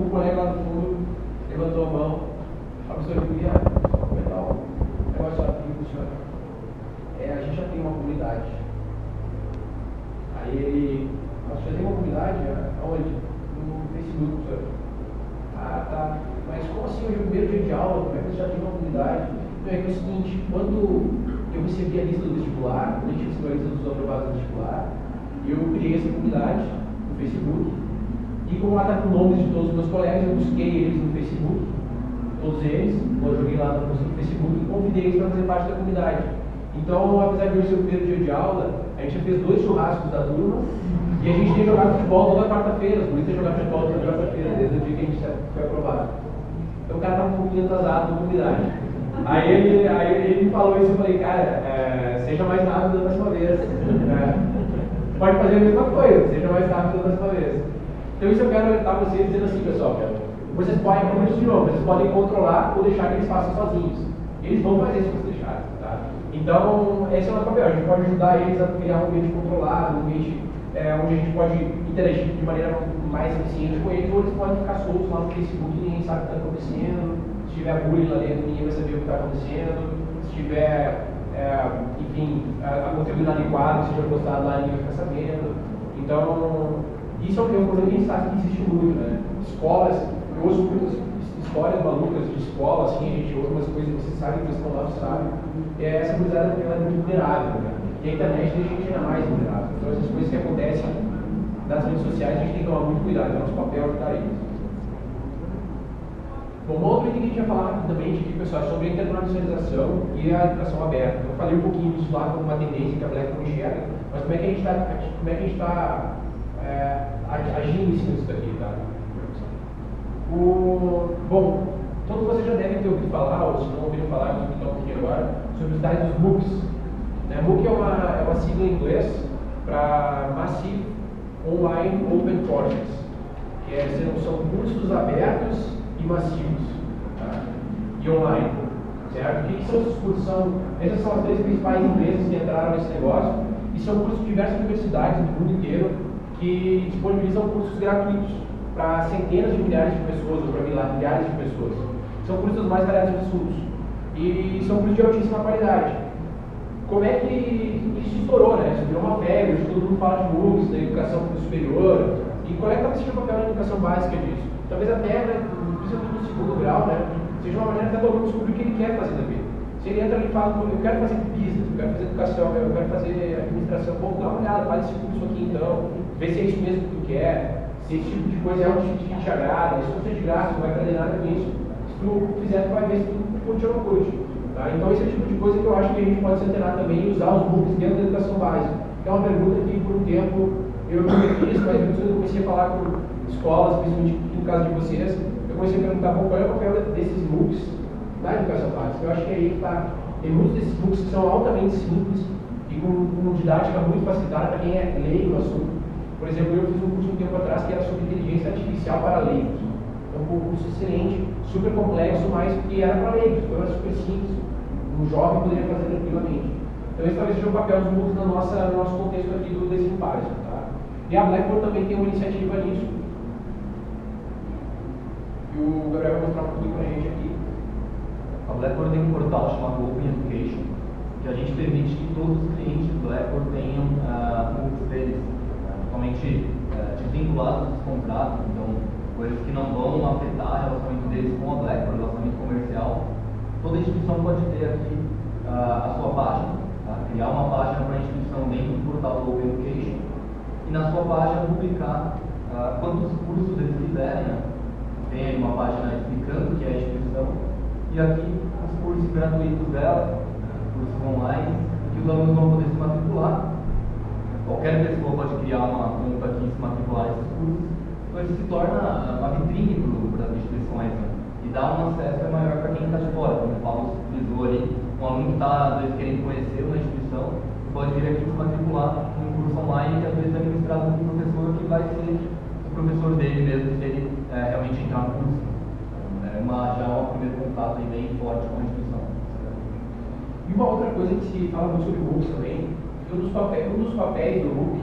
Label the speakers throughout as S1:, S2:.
S1: um colega lá no fundo levantou a mão, a professora queria comentar um negócio aqui com o senhor. A gente já tem uma comunidade. Aí ele, nós já tem uma comunidade? Aonde? No Facebook, professor. Ah, tá. Mas como assim hoje é o primeiro dia de aula? Como é que você já tem uma comunidade? Então é que é o seguinte, quando eu recebi a lista do vestibular, quando a gente recebeu a lista dos aprovados do vestibular, eu criei essa comunidade no Facebook. E como lá está com nomes de todos os meus colegas, eu busquei eles no Facebook, todos eles, eu joguei lá no Facebook e convidei eles para fazer parte da comunidade. Então, apesar de hoje ser o primeiro dia de aula, a gente já fez 2 churrascos da turma e a gente tem jogado futebol toda quarta-feira, por isso tem jogado futebol toda quarta-feira, desde o dia que a gente foi aprovado. Então o cara estava um pouquinho atrasado na comunidade. Aí ele me falou isso e eu falei, cara, seja mais rápido da próxima vez. Pode fazer a mesma coisa, seja mais rápido da próxima vez. Então isso eu quero alertar vocês dizendo assim, pessoal, vocês podem, como eu disse de novo, vocês podem controlar ou deixar que eles façam sozinhos. Eles vão fazer se vocês deixarem, tá? Então, esse é o nosso papel, a gente pode ajudar eles a criar um ambiente controlado, um ambiente onde a gente pode interagir de maneira mais eficiente com eles, ou eles podem ficar soltos lá no Facebook e ninguém sabe o que está acontecendo. Se tiver bullying lá dentro, ninguém vai saber o que está acontecendo. Se tiver, enfim, a conteúdo inadequado, que seja postado lá, ninguém vai ficar sabendo. Então, isso é um problema que a gente sabe que existe muito, né? Escolas, eu ouço muitas histórias malucas de escola, assim, a gente ouve umas coisas que vocês sabem, que vocês estão lá, vocês sabem. Essa comunidade ela é muito vulnerável, né? E a internet deixa a gente ainda mais vulnerável. Então, essas coisas que acontecem nas redes sociais, a gente tem que tomar muito cuidado, é nosso papel ajudar eles. Bom, uma outra item que a gente vai falar rapidamente aqui, pessoal, é sobre a internacionalização e a educação aberta. Eu falei um pouquinho disso lá como uma tendência que a BlackBerry enxerga, mas como é que a gente está agindo em cima disso daqui, tá? Bom, todos vocês já devem ter ouvido falar, ou se não ouviram falar, vou explicar um pouquinho agora, sobre os tais dos MOOCs. MOOC é uma sigla em inglês para Massive Online Open Projects, que são cursos abertos e massivos, tá? E online, certo? O que são esses cursos? Essas são as 3 principais empresas que entraram nesse negócio, e são cursos de diversas universidades do mundo inteiro que disponibilizam cursos gratuitos para centenas de milhares de pessoas, ou para milhares de pessoas. São cursos mais variados de assuntos, e são cursos de altíssima qualidade. Como é que isso estourou, né? Isso virou uma febre, hoje todo mundo fala de MOOCs, da educação superior, e qual é que talvez seja o papel da educação básica disso? Talvez até, né, principalmente no segundo grau, né, seja uma maneira até do aluno descobrir o que ele quer fazer da vida. Se ele entra ali e fala, eu quero fazer business, eu quero fazer educação, eu quero fazer administração, bom, dá uma olhada, faz esse curso aqui então, vê se é isso mesmo que tu quer, se esse tipo de coisa é um tipo que te agrada, isso não é de graça, não vai perder nada com isso. Se tu fizer, tu vai ver se tu curte ou não curte. Tá? Então esse é o tipo de coisa que eu acho que a gente pode se antenar também e usar os MOOCs dentro da educação básica. Que é uma pergunta que por um tempo eu não fiz, mas quando eu comecei a falar com escolas, principalmente no caso de vocês, eu comecei a perguntar qual é o papel desses MOOCs na educação básica. Eu acho que aí está. Tem muitos desses MOOCs que são altamente simples e com didática muito facilitada para quem é leigo no assunto. Por exemplo, eu fiz um curso um tempo atrás que era sobre inteligência artificial para leigos. Então, um curso excelente, super complexo, mas que era para leigos, então era super simples. Um jovem poderia fazer tranquilamente. Então, esse talvez seja o papel dos MOOCs no nosso contexto aqui do Desimpário, tá? E a Blackboard também tem uma iniciativa nisso. E o Gabriel vai mostrar um pouquinho para a gente aqui.
S2: A Blackboard tem um portal chamado Open Education, que a gente permite que todos os clientes do Blackboard tenham MOOCs deles, totalmente vinculados aos contratos, então coisas que não vão afetar o relacionamento deles com a Blackboard, o relacionamento comercial. Toda instituição pode ter aqui a sua página, tá? Criar uma página para a instituição dentro do portal do Open Education e na sua página publicar quantos cursos eles quiserem, né? Tem aí uma página explicando o que é a instituição e aqui os cursos gratuitos dela, cursos online, que os alunos vão poder se matricular. Qualquer pessoa pode criar uma conta aqui e se matricular nesses cursos, então isso se torna uma vitrine para as instituições, né? E dá um acesso maior para quem está de fora. Como o Paulo utilizou ali, um aluno que está querendo conhecer uma instituição, pode vir aqui se matricular num curso online que às vezes é ministrado por um professor que vai ser o professor dele mesmo, se ele realmente entrar no curso. Já é um primeiro contato aí bem forte com a instituição.
S1: E uma outra coisa que se fala muito sobre MOOCs também, um dos papéis do MOOC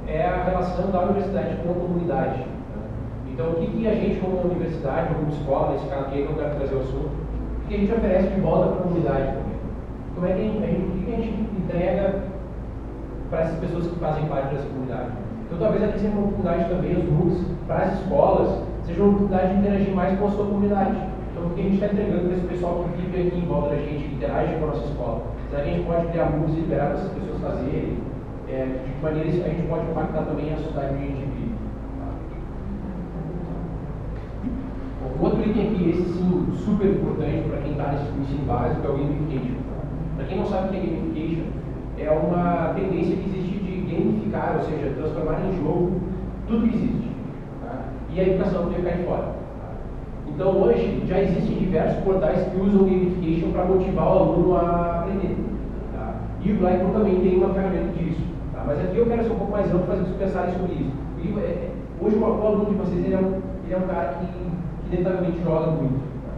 S1: é a relação da universidade com a comunidade. Então, o que a gente, como universidade, ou como escola, nesse caso aqui, que eu quero trazer o assunto, o que a gente oferece de volta para a comunidade também? Como é que o que a gente entrega para essas pessoas que fazem parte dessa comunidade? Então, talvez aqui seja uma oportunidade também, os MOOCs, para as escolas, seja uma oportunidade de interagir mais com a sua comunidade. Então, o que a gente está entregando para esse pessoal que vive aqui em volta da gente, que interage com a nossa escola? Será que a gente pode criar MOOCs e liberar essas pessoas fazerem? De que maneira a gente pode impactar também a sociedade onde a gente vive? O outro item aqui, esse sim, super importante para quem está nesse ensino básico, é o gamification. Para quem não sabe o que é gamification, é uma tendência que existe de gamificar, ou seja, transformar em jogo tudo que existe. Tá? E a educação não ficar de fora. Tá? Então hoje já existem diversos portais que usam gamification para motivar o aluno a aprender. Tá? E o Blackboard também tem uma ferramenta disso. Tá? Mas aqui eu quero ser um pouco mais amplo para vocês pensarem sobre isso. Hoje o aluno de vocês ele é um cara que inevitavelmente joga muito. Tá?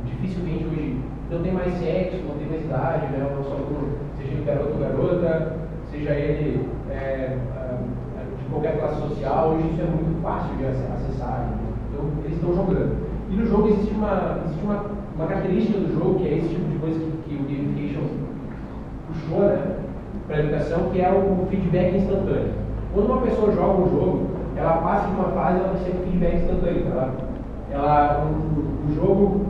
S1: Dificilmente hoje não tem mais sexo, não tem mais idade, né? O nosso aluno, seja ele garoto ou garota, seja ele de qualquer classe social, hoje isso é muito fácil de acessar. Então eles estão jogando. E no jogo existe uma característica do jogo, que é esse tipo de coisa que o gamification puxou, né, para a educação, que é o feedback instantâneo. Quando uma pessoa joga um jogo, ela passa de uma fase e ela recebe um feedback instantâneo. O jogo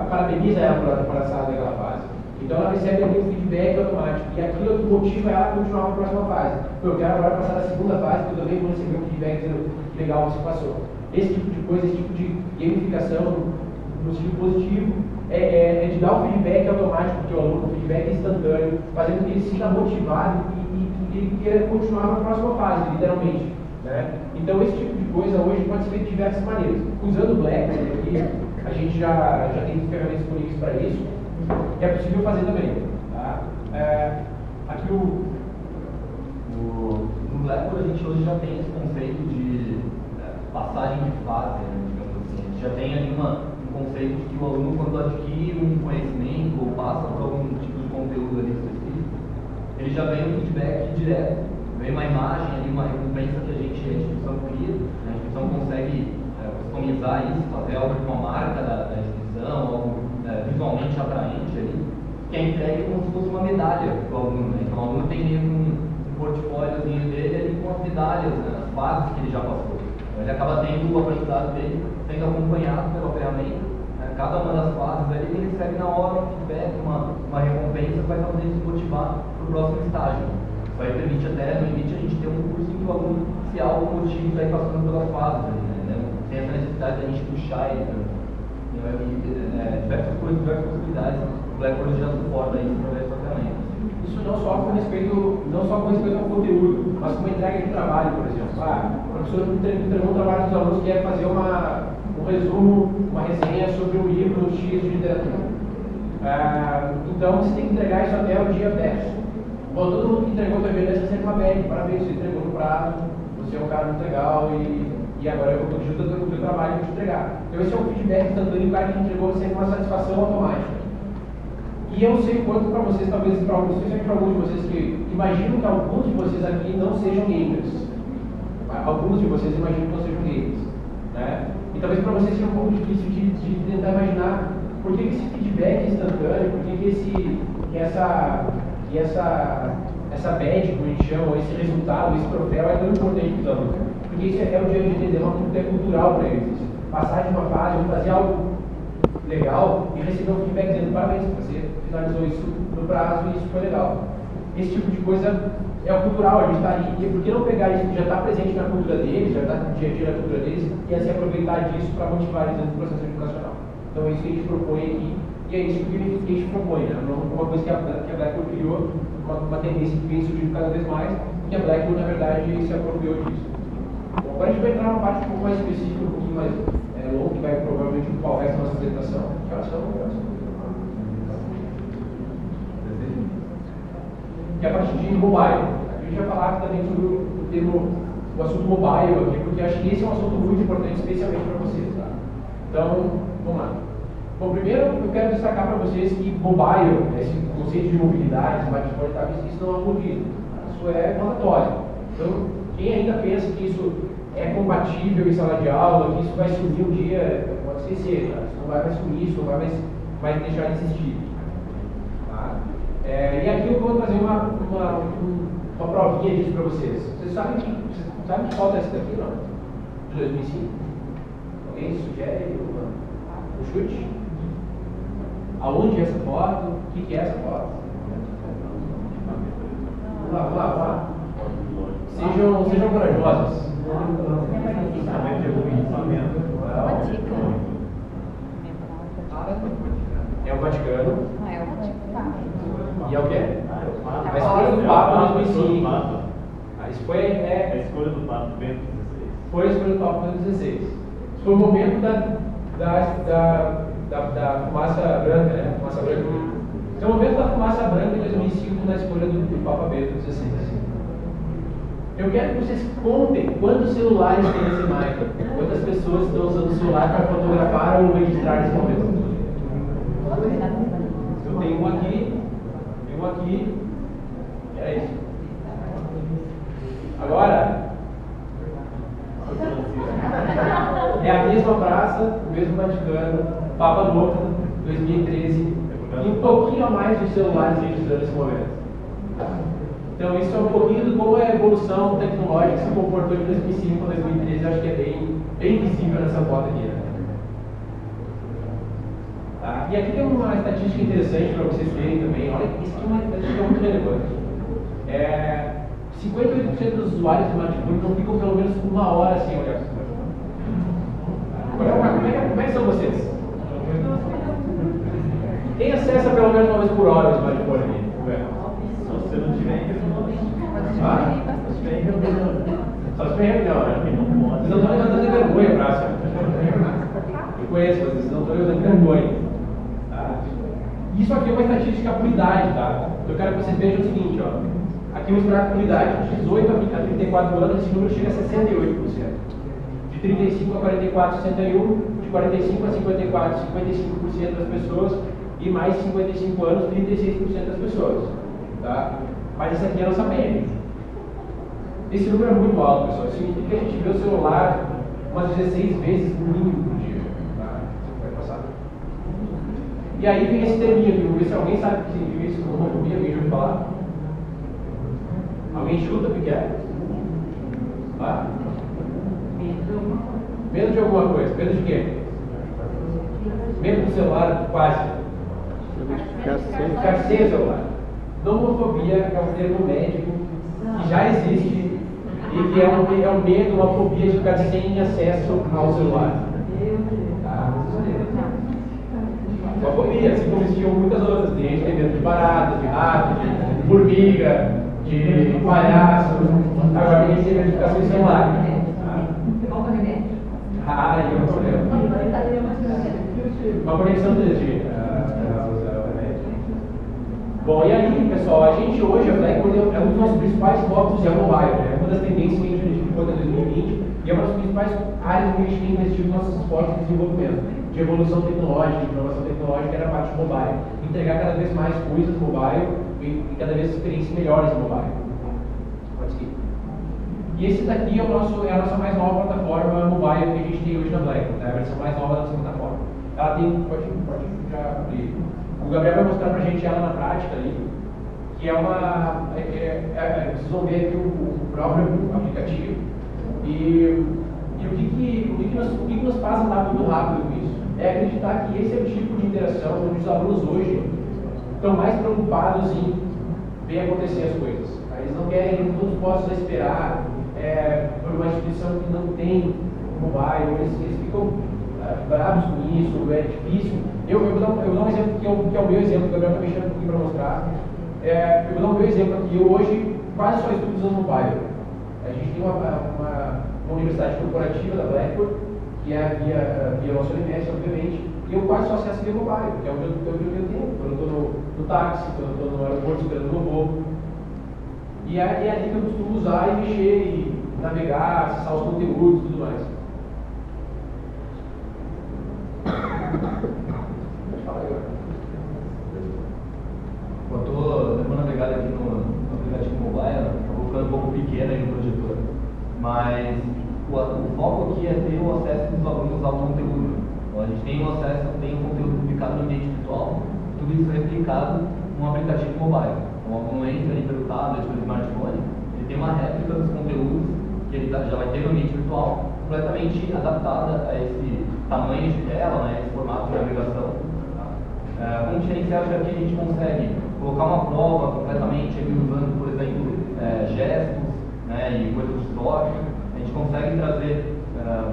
S1: parabeniza ela por passar daquela fase. Então ela recebe ali um feedback automático. E aquilo que motiva ela a continuar para a próxima fase. Eu quero agora passar da segunda fase, porque eu também vou receber um feedback dizendo que legal você passou. Esse tipo de coisa, esse tipo de gamificação no sentido positivo, é de dar um feedback automático para o teu aluno, um feedback instantâneo, fazendo com que ele se sinta motivado e ele queira continuar para a próxima fase, literalmente. Né? Então esse tipo de coisa hoje pode ser feito de diversas maneiras. Usando o Blackboard aqui, a gente já tem ferramentas disponíveis para isso, e é possível fazer também. Tá? Aqui
S2: no Blackboard a gente hoje já tem esse conceito de passagem de fase, né, digamos assim. A gente já tem ali um conceito de que o aluno, quando adquire um conhecimento ou passa por algum tipo de conteúdo ali específico, ele já ganha um feedback direto. Vem uma imagem ali, uma recompensa que a instituição cria, né? A instituição consegue customizar isso, fazer algo com a marca da instituição, algo visualmente atraente ali, que é entregue como se fosse uma medalha para o aluno. Né? Então o aluno tem um portfóliozinho dele ali com as medalhas, né? As fases que ele já passou. Então ele acaba tendo o aprendizado dele sendo acompanhado pela ferramenta. Né? Cada uma das fases ali ele recebe na hora um feedback, uma recompensa que vai fazer ele se motivar para o próximo estágio. Isso aí permite até, no limite, a gente ter um curso em que o aluno se automotive para ir passando pelas fases, né? Sem essa necessidade de a gente puxar ele. Diversas coisas, diversas possibilidades, o Blackboard já suporta isso através da ferramenta.
S1: Isso não só com respeito ao conteúdo, mas com a entrega de trabalho, por exemplo. O professor entregou um trabalho dos alunos que é fazer um resumo, uma resenha sobre um livro X de literatura. Então você tem que entregar isso até o dia 10. Bom, todo mundo que entregou o teu dia 10 recebe uma badge, parabéns, você entregou no prazo, você é um cara muito legal e agora eu vou ajudar o teu trabalho para te entregar. Então esse é um feedback instantâneo, o cara que entregou recebe uma satisfação automática. E eu sei quanto para vocês, talvez para alguns, especialmente para alguns de vocês que imaginam que alguns de vocês aqui não sejam gamers. Alguns de vocês imaginam que não sejam gamers. Né? E talvez para vocês seja um pouco difícil de tentar imaginar por que esse feedback instantâneo, por que essa badge, como a gente chama, esse resultado, esse troféu é tão importante para os alunos. Porque isso é o jeito de entender, é cultural para eles. Passar de uma fase, fazer algo legal e receber um feedback dizendo parabéns, você finalizou isso no prazo e isso foi legal. Esse tipo de coisa é o cultural, a gente está ali. E por que não pegar isso que já está presente na cultura deles, já está no dia a dia na cultura deles, e assim aproveitar disso para motivar eles dentro do processo educacional? Então é isso que a gente propõe aqui, e é isso que a gente propõe, né? Uma coisa que a Blackboard criou, uma tendência que vem surgindo cada vez mais, e a Blackboard, na verdade, se apropriou disso. Bom, agora a gente vai entrar numa parte um pouco mais específica, um pouquinho mais longa, que vai provavelmente ocupar o resto da nossa apresentação. Que horas são? Que é a parte de mobile. A gente vai falar também sobre o assunto mobile aqui, porque acho que esse é um assunto muito importante, especialmente para vocês. Tá? Então, vamos lá. Bom, primeiro eu quero destacar para vocês que mobile, esse conceito de mobilidade, smartphone e tal, isso não é abolido. Isso é mandatório. Então, quem ainda pensa que isso é compatível em sala de aula, que isso vai sumir um dia, pode esquecer, tá? Isso não vai sumir, isso não vai deixar de existir. Tá? E aqui eu vou trazer uma provinha disso para vocês. Vocês sabem que falta essa daqui, não? De 2005? Alguém sugere um chute? Aonde é essa foto? O que é essa foto? Vamos lá. Sejam corajosos. É o Vaticano. E é o quê? A escolha do Papa em 2005. Isso foi a escolha do Papa Bento XVI. Foi a escolha do Papa Bento XVI. Isso foi o momento da fumaça branca, né? Fumaça branca. Esse é o momento da fumaça branca em 2005 na escolha do Papa Bento XVI. Eu quero que vocês contem quantos celulares tem nessa imagem. Quantas pessoas estão usando o celular para fotografar ou registrar esse momento. Eu tenho um aqui. Era isso. Agora, é a mesma praça, o mesmo Vaticano, Papa Novo, 2013, e um pouquinho a mais de celulares registrando esse momento. Então, isso é um pouquinho de como a evolução tecnológica se comportou de 2005 a 2013, acho que é bem visível nessa foto aqui. Né? Tá? E aqui tem uma estatística interessante para vocês verem também. Olha, isso aqui é uma estatística muito relevante. 58% dos usuários de smartphone não ficam pelo menos uma hora sem olhar para o smartphone. Como é que são vocês? Quem acessa pelo menos uma vez por hora o smartphone aqui?
S3: Se você não tiver
S1: Só se tem reunião, né? Vocês não estão levantando de vergonha, Prácia. Eu conheço vocês, não estão levantando de vergonha. Tá? Isso aqui é uma estatística por idade, tá? Eu quero que vocês vejam o seguinte, ó. Aqui o extrato por idade, de 18 a 34 anos, esse número chega a 68%. De 35 a 44, 61%. De 45 a 54, 55% das pessoas. E mais 55 anos, 36% das pessoas. Tá? Mas essa aqui é a nossa média. Esse número é muito alto, pessoal. Isso significa que a gente vê o celular umas 16 vezes no mínimo por dia. Tá? Vai passar. E aí vem esse terminho aqui. Vamos ver se alguém sabe o que significa isso. Homofobia, alguém já ouviu falar? Alguém chuta o que é? Tá? Medo de alguma coisa. Medo de quê? Medo do celular, quase. Ficar sem o celular. Nomofobia é um termo médico que já existe e que é um medo, uma fobia de ficar sem acesso ao celular. Tá? Uma fobia, assim como existiam muitas outras. Tem gente que tem medo de barata, de rato, de formiga, de palhaço. Agora tem gente que tem medo de ficar sem celular. Aí é um problema. Uma conexão 3G. Bom, e aí, pessoal, a gente hoje, a Blackboard é um dos nossos principais focos, é o mobile, né? Uma das tendências que a gente identificou até 2020 e é uma das principais áreas onde a gente tem investido nossos esforços de desenvolvimento, de evolução tecnológica, de inovação tecnológica, era a parte mobile. Entregar cada vez mais coisas mobile e cada vez experiências melhores mobile. Pode seguir. E esse daqui é a nossa mais nova plataforma mobile que a gente tem hoje na Blackboard, né? A versão mais nova da nossa plataforma. Ela tem, pode já abrir. O Gabriel vai mostrar pra gente ela na prática ali, que é uma. Vocês vão ver aqui o próprio aplicativo e o que nos faz andar muito rápido com isso? É acreditar que esse é o tipo de interação onde os alunos hoje estão mais preocupados em ver acontecer as coisas. Eles não querem que todos possam esperar por uma instituição que não tem mobile, eles ficam bravos com isso, é difícil. Eu vou dar um exemplo que é o meu exemplo, que o Gabriel está mexendo um pouquinho para mostrar. Eu vou dar o meu exemplo aqui. Eu hoje quase só estudo usando mobile. A gente tem uma universidade corporativa da Blackboard, que é via nosso LMS, obviamente, e eu quase só acesso via mobile, que é onde eu tenho tempo, quando eu estou no táxi, quando eu estou no aeroporto esperando o meu voo. E é ali que eu costumo usar e mexer, e navegar, acessar os conteúdos e tudo mais.
S2: Eu estou dando uma navegada aqui no aplicativo mobile, acabou ficando um pouco pequeno aí no projetor, mas o foco aqui é ter o acesso dos alunos ao conteúdo. Então, a gente tem o acesso, tem o conteúdo publicado no ambiente virtual, tudo isso é replicado num aplicativo mobile. Então, o aluno entra ali pelo tablet, pelo smartphone, ele tem uma réplica dos conteúdos que ele já vai ter no ambiente virtual, completamente adaptada a esse tamanho de tela, né, esse formato de navegação. Com o diferencial de aqui a gente consegue colocar uma prova completamente usando, por exemplo, gestos, né, e coisas de troca. A gente consegue trazer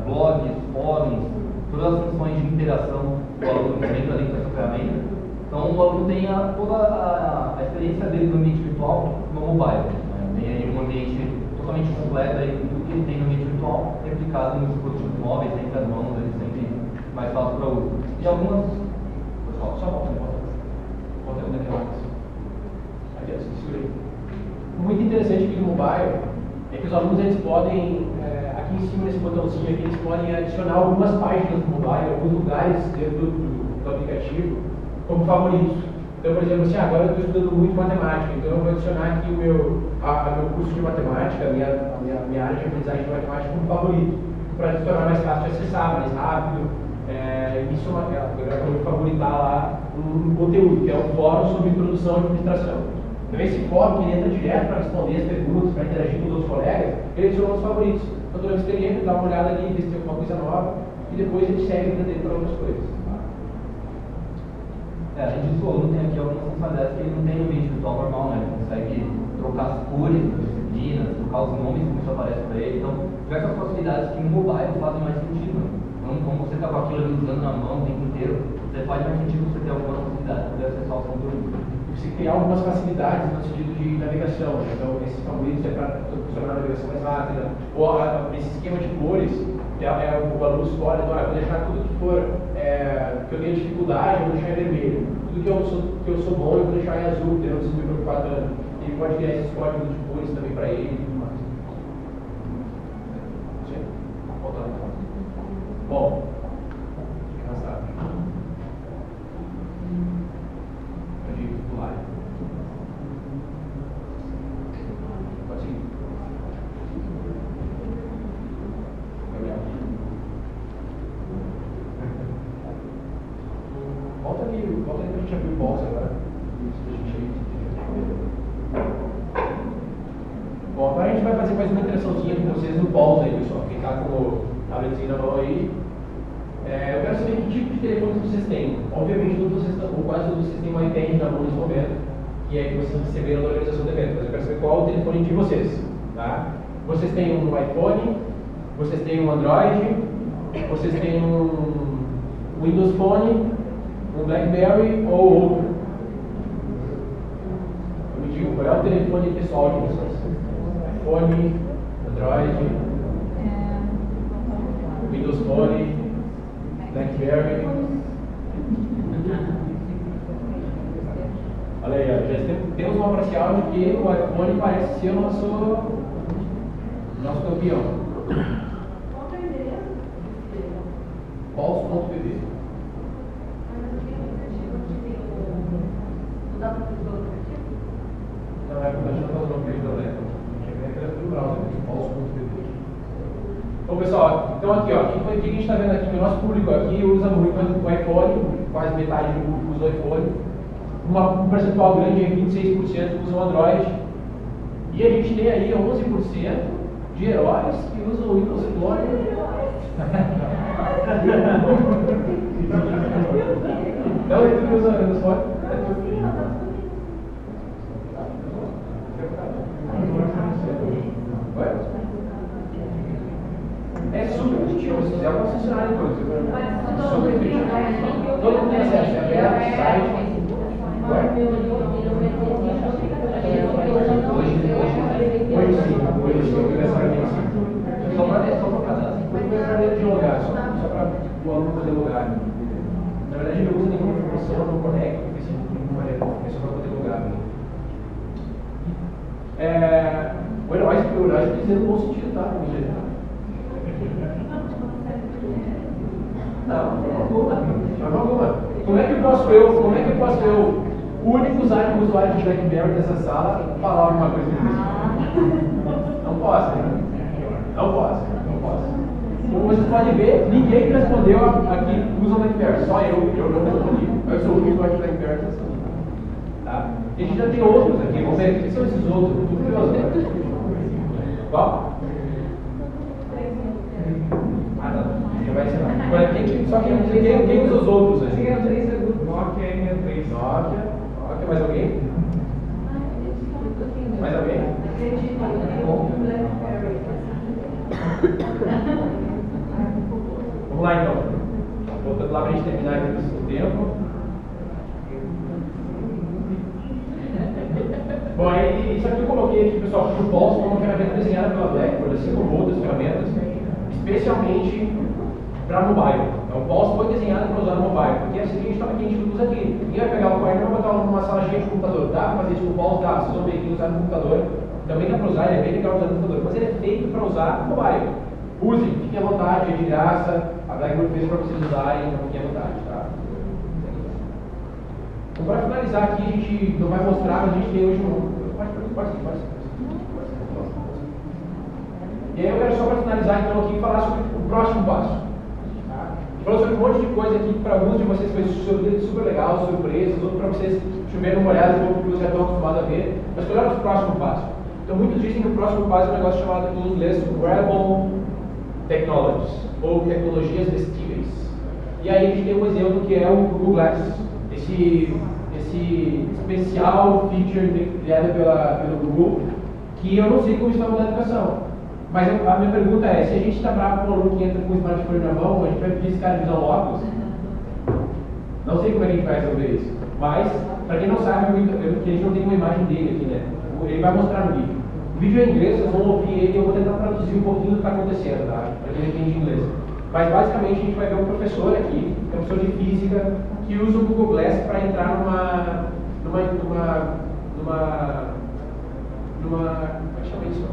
S2: blogs, fóruns, todas as funções de interação do aluno que entra dentro dessa ferramenta. Então o aluno tem toda a experiência dele no ambiente virtual no mobile. Né? Tem aí um ambiente totalmente completo aí, com tudo que ele tem no ambiente virtual, replicado nos dispositivos móveis, sempre as mãos, ele sempre mais fácil para uso. E algumas.
S1: Só volta daquela. Aqui, segurei. Muito interessante aqui no mobile é que os alunos eles podem, aqui em cima nesse botãozinho aqui, eles podem adicionar algumas páginas do mobile, alguns lugares dentro do aplicativo como favoritos. Então, por exemplo, assim, agora eu estou estudando muito matemática, então eu vou adicionar aqui o meu curso de matemática, a minha área de aprendizagem de matemática como favorito, para se tornar mais fácil de acessar, mais rápido. Isso eu vou favoritar lá um conteúdo, que é um fórum sobre introdução à administração. Então, esse fórum que ele entra direto para responder as perguntas, para interagir com os outros colegas, eles são os favoritos. Então, durante esse tempo, dá uma olhada ali, ver se tem alguma coisa nova, e depois ele segue para outras coisas.
S2: Além disso, o aluno tem aqui algumas funcionalidades que ele não tem no ambiente virtual normal, né? Ele consegue trocar as cores das disciplinas, trocar os nomes como isso aparece para ele. Então, diversas facilidades que no mobile fazem mais sentido. Então, como você está com aquilo ali usando na mão o tempo inteiro, você faz mais sentido você ter algumas facilidades para poder acessar os conteúdos.
S1: Você criar algumas facilidades no sentido de navegação. Né? Então, esses favoritos é para funcionar a navegação mais rápida. Ou esse esquema de cores, que o aluno escolhe, então, vou deixar tudo que for que eu tenho dificuldade, eu vou deixar em vermelho. Tudo que eu sou bom, eu vou deixar em azul, porque eu não preciso me preocupar tanto. Ele pode criar esses códigos de cores também para ele e tudo mais. Bom, cansado. Pode ir pular. Pode seguir. Volta ali pra gente abrir o bolso agora. Bom, agora a gente vai fazer mais uma interaçãozinha com vocês no pause aí, pessoal. Quem tá com o tabletzinho na mão aí. Eu quero saber que tipo de telefone vocês têm. Obviamente, ou quase todos vocês têm um iPad na mão nesse momento, que é que vocês receberam na organização do evento. Mas eu quero saber qual é o telefone de vocês. Tá? Vocês têm um iPhone, vocês têm um Android, vocês têm um Windows Phone, um BlackBerry ou outro. Eu me digo, qual é o telefone pessoal de vocês? iPhone, Android, Windows Phone, BlackBerry. Olha aí, ó, já temos uma parcial de que o iPhone parece ser o nosso campeão. Pulse.tv. Não é porque a gente não está usando o browser, a gente vai pelo browser, pulse.tv. Bom, pessoal, então aqui, ó, o que a gente está vendo aqui, o nosso público aqui usa muito o iPhone, quase metade do público usa o iPhone, um percentual grande, 26% usa o Android, e a gente tem aí 11% de heróis que usam o Windows Phone. Não, é tudo que usa o Windows Phone. É super positivo, se quiser eu posso ensinar depois. Super positivo. Todo mundo tem acesso, é aberto, site. Hoje sim, obrigatoriamente sim. Só para cadastro. Para de logar, só para o aluno poder logar. Na verdade, ele não usa nenhuma informação no conecta, porque sim, é só para poder logar. O herói precisa no bom sentido, tá? Não, de forma alguma. Como é que eu posso eu, o único usuário de BlackBerry dessa sala, falar alguma coisa disso? Não posso, né? Não posso. Como vocês podem ver, ninguém respondeu aqui usa o Blackberry, só eu não respondi. Eu sou o único que Blackberry. Tá? E a gente já tem outros aqui, vamos ver o que são esses outros. Tudo curioso, né? Qual? Ah, não. Já vai ensinar. Agora, quem usa os outros aí?
S3: Nokia N3.
S1: Nokia, mais alguém? Mais alguém? Vamos lá então. Voltando lá para a gente terminar aqui o tempo. Bom, aí, isso aqui eu coloquei aqui, pessoal, o Pulse como uma ferramenta desenhada pela Blackboard, assim como outras ferramentas, especialmente para mobile. Então, o Pulse foi desenhado para usar no mobile, porque é assim que a gente usa aqui. Ninguém vai pegar o Pointer e vai botar numa sala cheia de computador. Dá para fazer isso com o Pulse? Dá. Vocês vão ver aqui usar no computador. Também dá para usar, ele é bem legal usar no computador, mas ele é feito para usar no mobile. Usem, fiquem à vontade, é de graça. A Blackboard fez para vocês usarem, então fiquem à vontade, tá? Então, para finalizar aqui, a gente não vai mostrar, mas a gente tem hoje um. Pode. E aí eu quero só para finalizar então aqui falar sobre o próximo passo. Tá? Falou sobre um monte de coisa aqui que para alguns de vocês foi super legal, surpresas, outros para vocês choverem uma olhada, outros que vocês já estão acostumados a ver. Mas qual é o próximo passo? Então muitos dizem que o próximo passo é um negócio chamado em inglês Wearable Technologies, ou tecnologias vestíveis. E aí a gente tem um exemplo que é o Google Glass, esse especial feature criado pelo Google, que eu não sei como está mudando a educação. Mas a minha pergunta é, se a gente está bravo com o aluno que entra com o smartphone na mão, a gente vai pedir esse cara de usar um óculos? Não sei como é que a gente vai resolver isso. Mas, para quem não sabe, que a gente não tem uma imagem dele aqui, né? Ele vai mostrar no vídeo. O vídeo é em inglês, vocês vão ouvir ele e eu vou tentar traduzir um pouquinho do que está acontecendo, tá? Para quem entende inglês. Mas basicamente a gente vai ver um professor aqui, que é um professor de física, que usa o Google Glass para entrar como é que chama isso?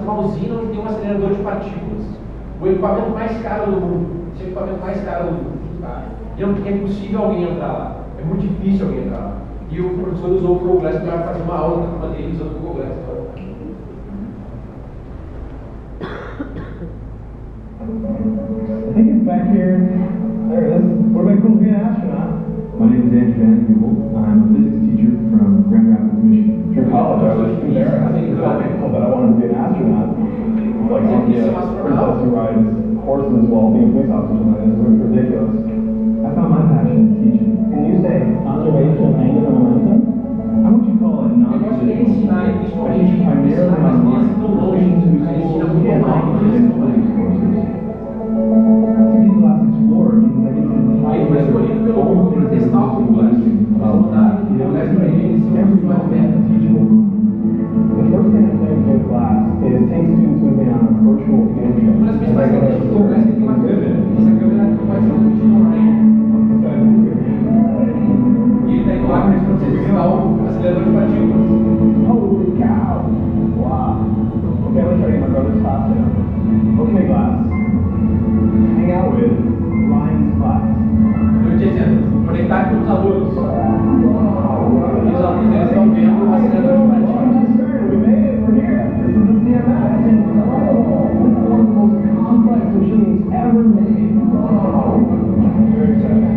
S1: Uma usina onde tem um acelerador de partículas. O equipamento mais caro do mundo. Esse é o equipamento mais caro do mundo. Tá? E é impossível alguém entrar lá. É muito difícil alguém entrar lá. E o professor usou o Google Glass para fazer uma aula na turma dele usando o Google Glass.
S4: I think it's back here. There it is. What about cool being an astronaut? My name is Andrew Van Buell. I'm a physics teacher from Grand Rapids, Michigan. Through college, I was there. I think it's cool, but I wanted to be an astronaut. It's like on the princess who rides horses while being a police officer. It's ridiculous. I found my passion in teaching. Can you say conservation of angular momentum? How would you call it non-traditional? I teach primarily on mind, to schools and non-physics courses. To be class explorer means I get to
S1: Aí foi escolhido pelo Google para testar o Google Glass. Eles mandaram o Google Glass para eles e eles mais metas.
S4: The first thing I plan to do in class is take students with me on a virtual field trip.
S1: Uma das principais características do Google Glass é que tem uma câmera. Essa câmera pode ser online. E ele está indo lá para você visitar o acelerador de partículas.
S4: Holy cow! Wow. Okay, let's show you my brother's class now. Okay, class. Hang out with Ryan's class.
S1: Eu te dizendo, conectar com os alunos. E os alunos eles estão vendo o acelerador de partículas.
S4: We made it. We're here. This is the CMS. This is one of the most complex machines ever made. Very exciting.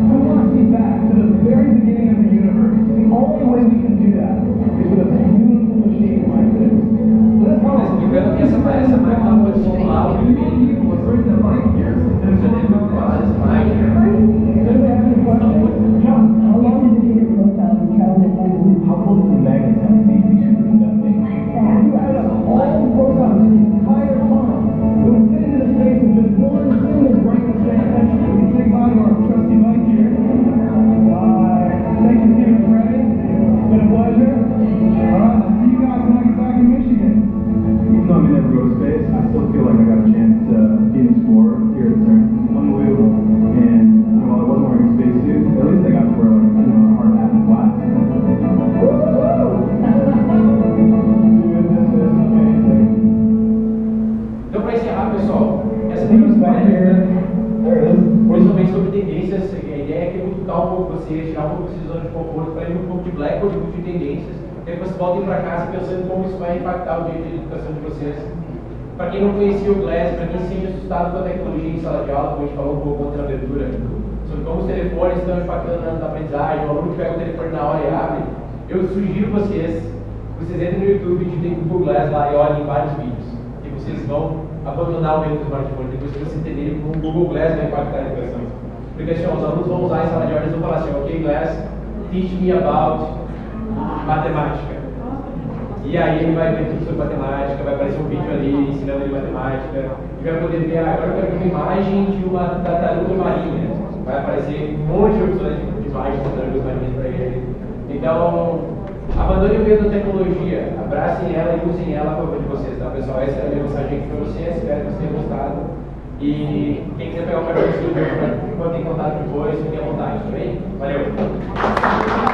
S4: I want to see back to the very beginning of the universe. The only way we can do that is with a beautiful machine like this. So let's go.
S1: Explicando que essa máquina pode simular o limite de uma coisa da máquina. Você tem que falar essa máquina.
S4: John, how long did it take you to travel the whole group? How close to the magnet have to be superconducting? You added up all the protons the entire time. It would fit into the space of just one single brightness band. We can say bye to our trusty Mike here. Thank you, Stephen Freddy. It's been a pleasure. Alright, I'll see you guys in Nagasaki, Michigan. Even though I may never go to space, I still feel like I got a chance to be an explorer here at CERN. It's unbelievable. And while I wasn't wearing a spacesuit, at least I got to wear like, a hard hat and flats.
S1: Então, para encerrar, pessoal, essa palestra, principalmente sobre tendências, a ideia é que eu cutucar um pouco vocês, tirar um pouco vocês da zona de conforto, para ir um pouco de Blackboard, um pouco de tendências, para que vocês voltem para casa pensando como isso vai impactar o dia de educação de vocês Para quem não conhecia o Glass, para quem se sente assustado com a tecnologia em sala de aula, como a gente falou um pouco antes da abertura, sobre como os telefones estão impactando na aprendizagem, o aluno que pega o telefone na hora e abre, eu sugiro vocês entrem no YouTube, digitem Google Glass lá e olhem vários vídeos. E vocês vão abandonar o medo do smartphone depois que vocês entenderem como o Google Glass vai impactar a educação. Porque assim, os alunos vão usar em sala de aula e vão falar assim, ok, Glass, teach me about matemática. E aí ele vai ver tudo sobre matemática, vai aparecer um vídeo ali ensinando ele matemática, e vai poder ver, agora eu quero ver uma imagem de uma tartaruga marinha. Vai aparecer um monte de opções de imagens de tartarugas marinhas para ele. Então, abandone o medo da tecnologia, abracem ela e usem ela a favor de vocês, tá pessoal? Essa é a minha mensagem aqui para vocês, espero que vocês tenham gostado. E quem quiser pegar o cartão de estudo, pode ter contato depois, fiquem à vontade, tá bem? Valeu!